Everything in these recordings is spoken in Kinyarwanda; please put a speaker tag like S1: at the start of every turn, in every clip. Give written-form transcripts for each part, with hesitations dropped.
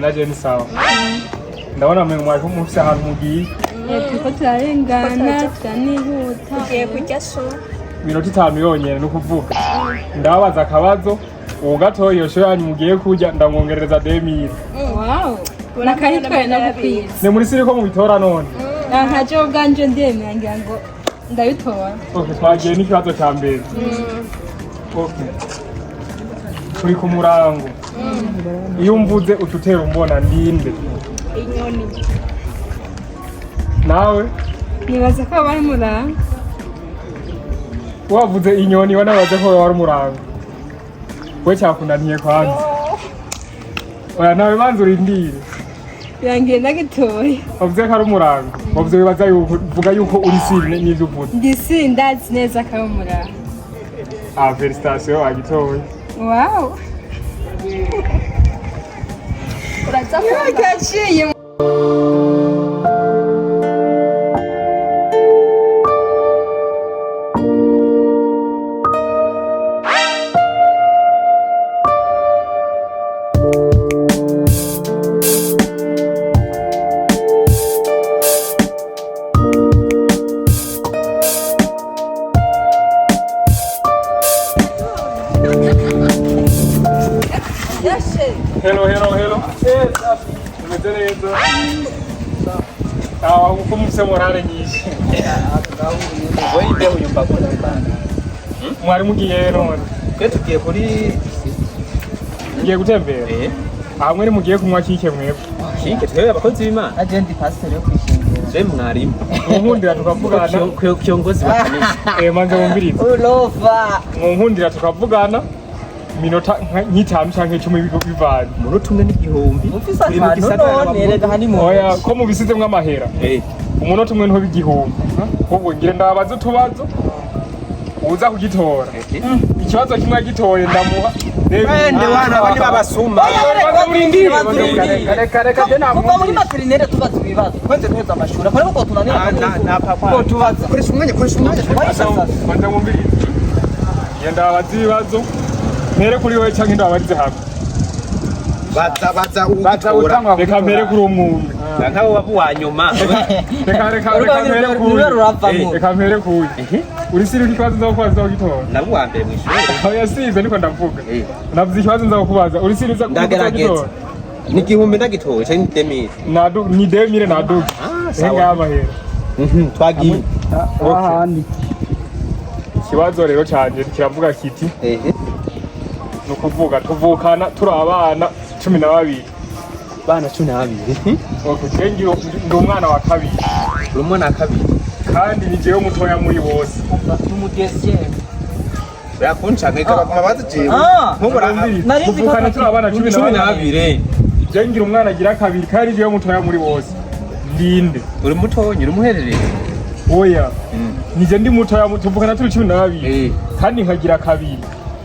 S1: na je ni sawa. Ndabona mwe mwari kumufise ahantu mugiye.
S2: Turiko turarengana turanihuta.
S3: Tugiye kurya so.
S1: Minota 5 yonyene no kuvuga. Ndababaza akabazo uwo gatoyi yosho yanyu mugiye kurya ndamwongereza 2000.
S2: Wow. Nakahitwaye no gukwiza.
S1: Ne muri siri ko mu bitora none.
S2: Ntajo bwanje ndemera ngira ngo ndabitora.
S1: Okay, twagiye n'ikibazo cya mbere. Okay. Turi ku murango. Iyo mvuze ututera umbona ndinde.
S3: Inyoni.
S1: Nawe
S2: Nibaza ko bari murango.
S1: wavuze inyoni wanabaze ko wari umurango. We cyakunaniye kwanza. Oya nawe banza urindire.
S2: Yangiye ndagitoye.
S1: Wavuze ko ari umurango. Wavuze wibaza yuko vuga yuko uri sine n'ivyo uvuze.
S2: Ndisi ndazi neza ko ari murango.
S1: Ah, félicitations wagitoye.
S2: Wow.
S3: Uraza kuvuga.
S2: Yaciye.
S1: Hello. Umeze uko mufise morale nyinshi.
S4: Wewe imbeho yumva ko nabana.
S1: Mwari mugiye none.
S4: Twe tugiye kuri
S1: Ngiye gutembera. Hamwe ni mugiye kumwa kike mwebwe.
S4: Kike twe abakozi b'Imana.
S5: Agenti pastor yo kwishingura.
S4: Je mwarimu.
S1: Munkundira tukavugana.
S4: Kiongozi wa kanisa.
S1: Manze mumbirize.
S5: Ulova.
S1: Munkundira tukavugana. Minota nk'itanu canke 10 bivanye.
S4: Umuntu umwe n'igihumbi.
S5: Ufise akantu none rega hani mu.
S1: Oya ko mubisizemwe amahera. Umunota umwe nto bigihumbi. Ubwo ngire ndabaza utubazo. Uza kugitora. Ikibazo kimwe agitoye ndamuha.
S4: Wende wana abandi babasumba.
S5: Reka je namwe. Kuva muri materinere tubaza ibibazo. Kwende neza amashuri. Akora ko tunanira.
S4: Na papa.
S5: Ko tubaza.
S4: Koresha umwanya.
S1: Manze mumbirize. Yenda abazi ibibazo. Mpere kuri wewe canke ndabarize hamwe.
S4: Baza ugutora.
S1: Reka mpere kuri umuntu.
S4: Nkaho wabu wa nyuma.
S1: Reka mpere kuri. Uri siri ikibazo nzakubaza ugitora.
S4: Nabu wa mbere mwishuri.
S1: Aho yasize niko ndavuga. Navuze ikibazo nzakubaza. Uri siri uza
S4: Ndagerageza. Ni igihumbi ndagitoye cyane ni 2000.
S1: Nadu ni 2000 nadu. Senga amahera.
S4: Twagiye.
S1: Ahandi. Ikibazo rero cyanje kiravuga kiti. Nukuvuga tuvukana turi abana 12.
S4: Bana 12.
S1: Okay, ngiro ndi umwana wa kabiri.
S4: Uri umwana wa kabiri.
S1: Kandi ni jewe mutoya muri bose.
S5: Umudesiye.
S4: Yakuncangaga baguma bazijewe.
S1: Tuvukana turi abana
S4: 12.
S1: Je ngira umwana agira kabiri kandi jewe mutoya muri bose. Ndinde.
S4: Uri mutonya uri muherereye.
S1: Oya. Nije ndi mutoya tuvukana turi 12. Kandi nkagira kabiri.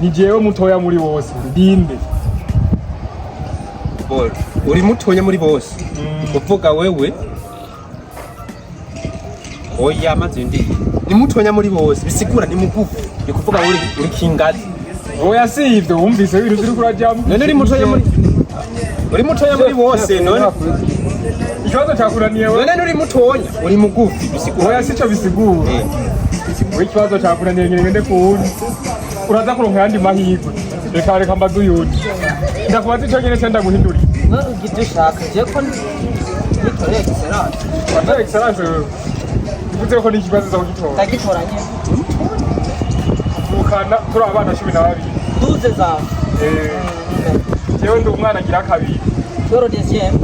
S1: Ni jewe mutoya muri bose. Ndinde.
S4: Uri mutonya muri bose. Uvuga wewe. Oya maze ndi. Ni mutonya muri bose. Bisigura ni mugufu. Ni kuvuga uri kingazi.
S1: Oya si ivyo wumvise ibintu biri kurajyamo.
S4: None uri mutonya muri bose none.
S1: Ikibazo cyakuraniye wewe.
S4: None uri mutonya uri mugufi bisigura.
S1: Oya sico bisigura. Wewe ikibazo cyakuraniye ngende kuwundi. Uraza kuronka yandi mahirwe. Reka mbaze uyundi. Ndakubaza ico nyene cyenda guhindura.
S5: Wewe ugitushaka je ko nitoreye excellence.
S1: Watoye excellence. Uvuze ko ni ikibazo za kugitora.
S5: Ndagitoranye.
S1: Tuvukana turi abana 12.
S5: 12 zawe.
S1: Jewe ndi umwana agira kabiri.
S5: Yoro deuxième.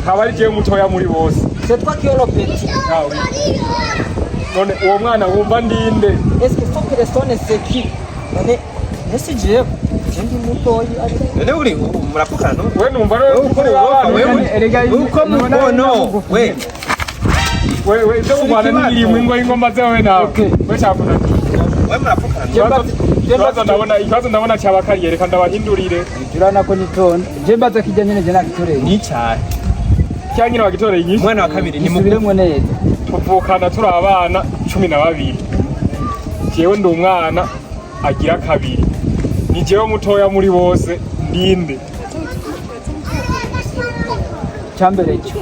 S1: Kaba ari jewe mutoya muri bose.
S5: C'est toi qui es le petit.
S1: Ah oui. None uwo mwana wumva ndinde.
S5: Est-ce qu'il faut que restone c'est qui? None ese jewe. Ndi mutoyi ari.
S4: None uri murapukana no?
S1: Wewe numva rero uko
S4: uko mubono we.
S1: Wewe cyo kumwana n'irimo ingoma zawe nawe. We cyakuna.
S4: We murapukana.
S1: Ikibazo ndabona cyabakariye reka ndabahindurire.
S5: Jurana ko nitonda. Je mbaza kijanye n'ije nagitoreye.
S4: Ni cyane.
S1: Cyanyira wagitoreye Inyishu.
S4: Umwana wa kabiri ni
S5: mubiremwe neza.
S1: Tuvukana turi abana 12. Jewe ndi umwana agira kabiri. Ni jewe mutoya muri bose ndinde.
S5: cyambere cyo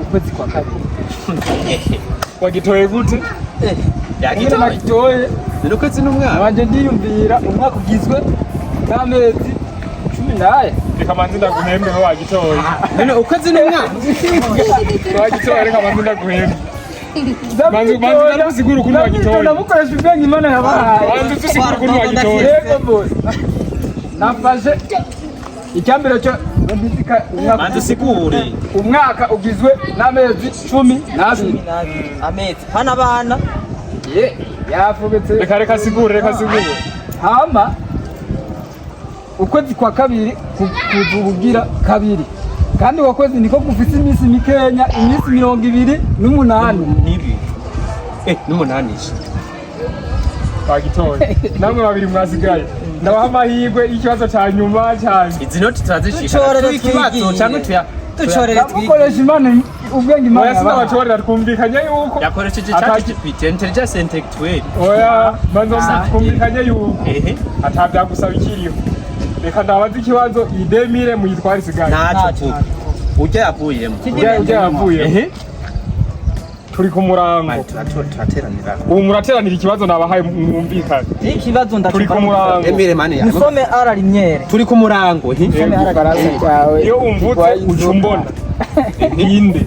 S5: ukwezi kwa kabiri
S1: wagitoye gute
S5: yagitoye nagitoye
S4: rero kwezi n'umwaka
S5: wanje ndiyumvira umwaka ugizwe n'amezi 10
S1: reka manzi ndaguhembe ho wagitoye
S4: none ukwezi n'umwaka
S1: wagitoye reka manzi ndaguhembe manzi ndagusigura ukuntu wagitoye
S5: namukoresha ubwenge Imana yabahaye
S1: manzi tusigura ukuntu wagitoye
S5: yego boss nafashe icyambere cyo
S4: manzi sigure
S5: umwaka ugizwe n'amezi 12 amezi hana bana yafugetse
S1: reka sigure
S5: hama ukwezi kwa kabiri kuzubugira kabiri kandi wakwezi niko gufise iminsi mikenya iminsi 28
S4: nibi n'umunani
S1: bagitoye namwe babiri mwasigaye ndabaha amahirwe y'ikibazo cya nyuma cyane
S4: izi noti turazishika ikibazo cyangwa
S5: ducorere twigisha Imana ubwenge Imana
S1: yabahaye n'abacorera twumvikanye yuko
S4: yakoresheje ChatGPT intelligence intellectuelle
S1: oya manzo twumvikanye yuko atabyagusaba ikiriho reka ndabaza ikibazo idemire muyitwara isigaye
S4: ntacyo ujya yavuyemo
S1: turi ku murango
S4: turateranira
S1: ubu murateranira ikibazo nabahaye mwumvikane
S5: ikibazo
S1: turi ku murango
S4: emire mane ya
S5: musome ararimyere
S4: turi ku murango
S5: musome aragarasa cyawe
S1: iyo umvutse ucumbona ninde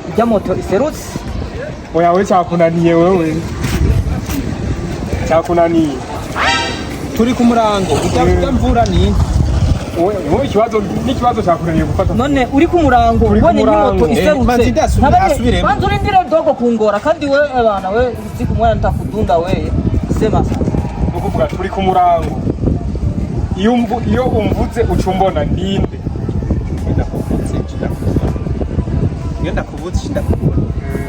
S5: ijya moto iserutse
S1: oya we cyakunaniye wewe cyakunaniye
S4: turi ku murango ujya mvura ni
S1: wowe ikibazo cyakunaniye gufata
S5: none uri ku murango ubonye moto iserutse banze urindire dogo kungora kandi we abana we uzi kumwana ntakudunda we sema
S1: ukuvuga turi ku murango iyo umvutse ucumbona ninde
S4: ndakuvutse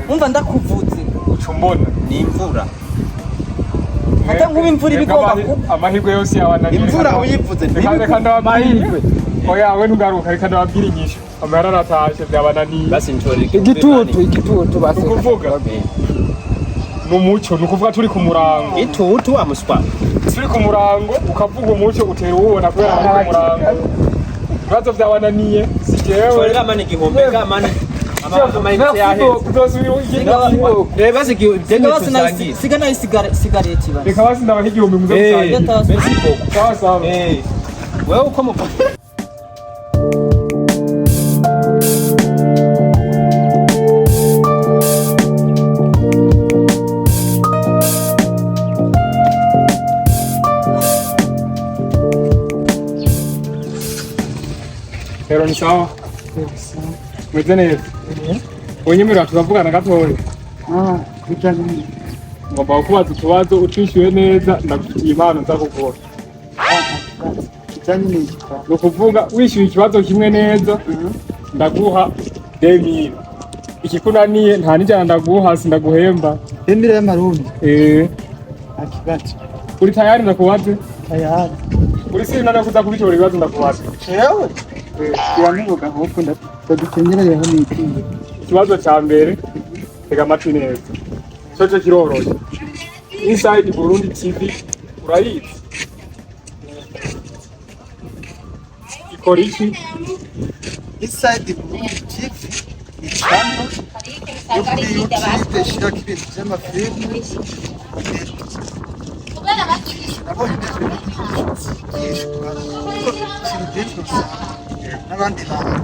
S5: umva ndakuvutse
S1: ucumbona
S4: ni imvura
S5: hata ngubi imvura ibigomba
S1: amahirwe yose yabananiye
S4: imvura uyivuze
S1: reka ndabamahirwe oya we ntugaruka reka ndababwira inyishu amahera aratashe byabananiye
S4: basi nshorere
S5: igitutu basi
S1: ukuvuga n'umucyo nukuvuga turi ku murango
S4: itutu wa muswa
S1: turi ku murango ukavuga umucyo utera uwubona kubera ari ku murango ibibazo byabananiye si jewe
S4: nshorera mane igihombe kamane amahirwe reba
S5: basi siga nayo sigareti basi
S1: reka basi ndabaha igihumbi muze gusangira
S4: merci beaucoup
S1: sawa sawa
S4: wewe uko mufata
S1: rero ni sawa mweze neza unyemerera tukavugana gatoya ngomba kubaza utubazo utwishyuye neza ndagufitiye impano nza kuguha ni ukuvuga wishyuye ikibazo kimwe neza ndaguha 2000 ikikunaniye nta n'ijana ndaguha sindaguhemba
S5: emire y'amarundi akibazo
S1: uri tayari ndakubaze
S5: tayari
S1: uri sina kuza kubitora ibibazo ndakubaze
S5: yewe yamuvuga ahubwo ndadukengereye hano ikintu
S1: ikibazo cya mbere tega amatwi neza cyo kiroroshye Inside Burundi TV urayizi ikora iki
S6: Inside Burundi TV ni channel yo kuri YouTube ishira ibintu by'amafilme n'abandi bantu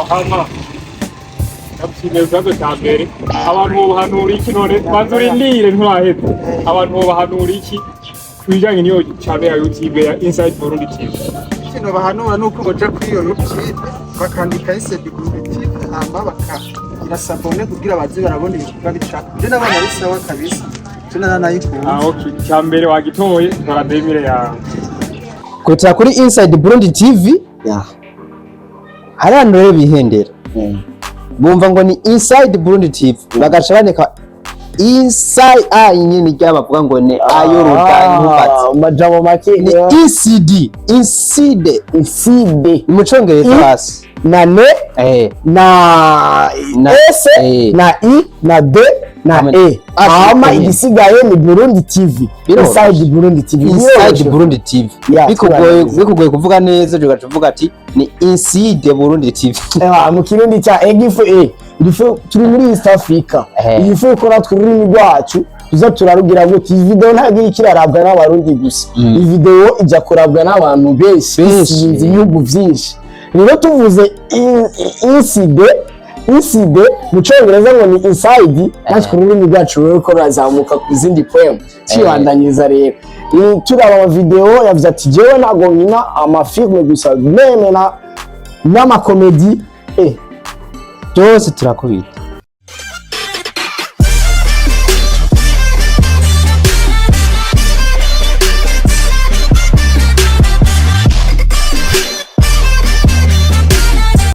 S1: hama ndagushimiye ikibazo cya mbere abantu bobahanura iki none banza urindire nturaheze abantu bobahanura iki ku bijyanye n'iyo channel ya YouTube ya Inside Burundi TV
S6: ikintu bahanura ni uko baja kuri iyo YouTube bakandika Inside Burundi TV hama bakagira sabone kugira baze barabona ibikorwa bishaka je nabona ari sawa kabisa tuna nayikunda
S1: okay cya mbere wagitoye tora 2000 yawe
S7: Kutira kuri Inside Burundi TV hari abantu rero bihendera bumva ngo ni Inside Burundi TV bagaca bandika inside nyine ryabavuga ngo ni ayo ruganyu
S5: majabo make
S7: ni ECD inside mu Congereza hasi na ne na s na i na d na e hama igisigaye ni Burundi TV inside Burundi TV inside Burundi TV bikugoye kuvuga neza tuvuga ati ni inside Burundi TV
S8: mu kirundi cha egifu turi muri East Africa igifu ko natwe ururimi rwacu tuza turarugira ngo iyi video ntagira ikirarabwa n'abarundi gusa iyi video ijya kurabwa n'abantu benshi ibihugu byinshi rero tuvuze inside mu cyongereza ngo ni inside natwe ururimi rwacu rero ko razamuka ku zindi poem cibandanyiriza rero turaba ama video yavuze ati jewe ntago nkina amafilme gusa meme n'amakomedi
S7: byose turakubita